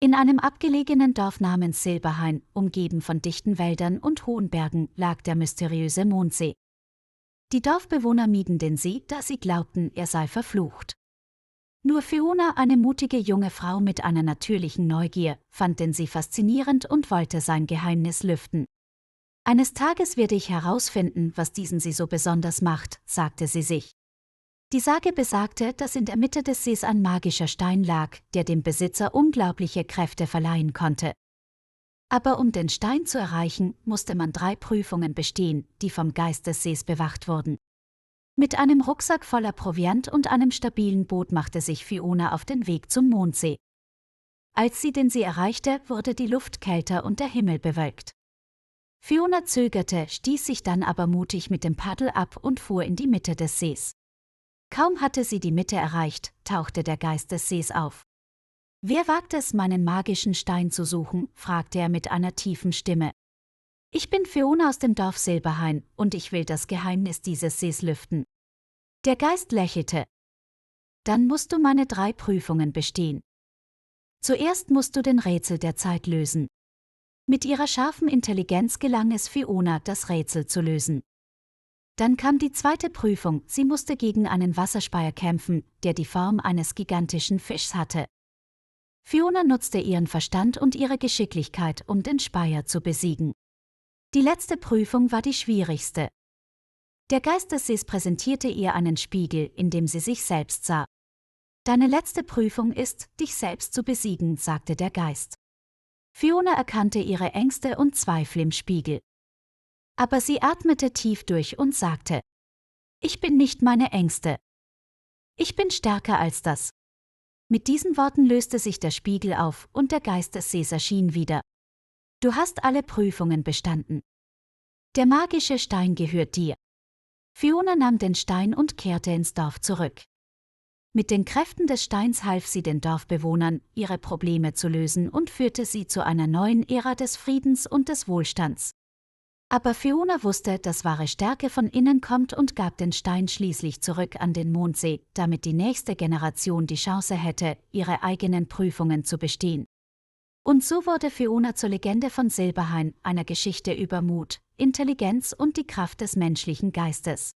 In einem abgelegenen Dorf namens Silberhain, umgeben von dichten Wäldern und hohen Bergen, lag der mysteriöse Mondsee. Die Dorfbewohner mieden den See, da sie glaubten, er sei verflucht. Nur Fiona, eine mutige junge Frau mit einer natürlichen Neugier, fand den See faszinierend und wollte sein Geheimnis lüften. Eines Tages werde ich herausfinden, was diesen See so besonders macht, sagte sie sich. Die Sage besagte, dass in der Mitte des Sees ein magischer Stein lag, der dem Besitzer unglaubliche Kräfte verleihen konnte. Aber um den Stein zu erreichen, musste man 3 Prüfungen bestehen, die vom Geist des Sees bewacht wurden. Mit einem Rucksack voller Proviant und einem stabilen Boot machte sich Fiona auf den Weg zum Mondsee. Als sie den See erreichte, wurde die Luft kälter und der Himmel bewölkt. Fiona zögerte, stieß sich dann aber mutig mit dem Paddel ab und fuhr in die Mitte des Sees. Kaum hatte sie die Mitte erreicht, tauchte der Geist des Sees auf. »Wer wagt es, meinen magischen Stein zu suchen?« fragte er mit einer tiefen Stimme. »Ich bin Fiona aus dem Dorf Silberhain, und ich will das Geheimnis dieses Sees lüften.« Der Geist lächelte. »Dann musst du meine 3 Prüfungen bestehen. Zuerst musst du den Rätsel der Zeit lösen.« Mit ihrer scharfen Intelligenz gelang es Fiona, das Rätsel zu lösen. Dann kam die 2. Prüfung, sie musste gegen einen Wasserspeier kämpfen, der die Form eines gigantischen Fischs hatte. Fiona nutzte ihren Verstand und ihre Geschicklichkeit, um den Speier zu besiegen. Die letzte Prüfung war die schwierigste. Der Geist des Sees präsentierte ihr einen Spiegel, in dem sie sich selbst sah. »Deine letzte Prüfung ist, dich selbst zu besiegen«, sagte der Geist. Fiona erkannte ihre Ängste und Zweifel im Spiegel. Aber sie atmete tief durch und sagte: »Ich bin nicht meine Ängste. Ich bin stärker als das.« Mit diesen Worten löste sich der Spiegel auf und der Geist des Sees erschien wieder. »Du hast alle Prüfungen bestanden. Der magische Stein gehört dir.« Fiona nahm den Stein und kehrte ins Dorf zurück. Mit den Kräften des Steins half sie den Dorfbewohnern, ihre Probleme zu lösen und führte sie zu einer neuen Ära des Friedens und des Wohlstands. Aber Fiona wusste, dass wahre Stärke von innen kommt und gab den Stein schließlich zurück an den Mondsee, damit die nächste Generation die Chance hätte, ihre eigenen Prüfungen zu bestehen. Und so wurde Fiona zur Legende von Silberhain, einer Geschichte über Mut, Intelligenz und die Kraft des menschlichen Geistes.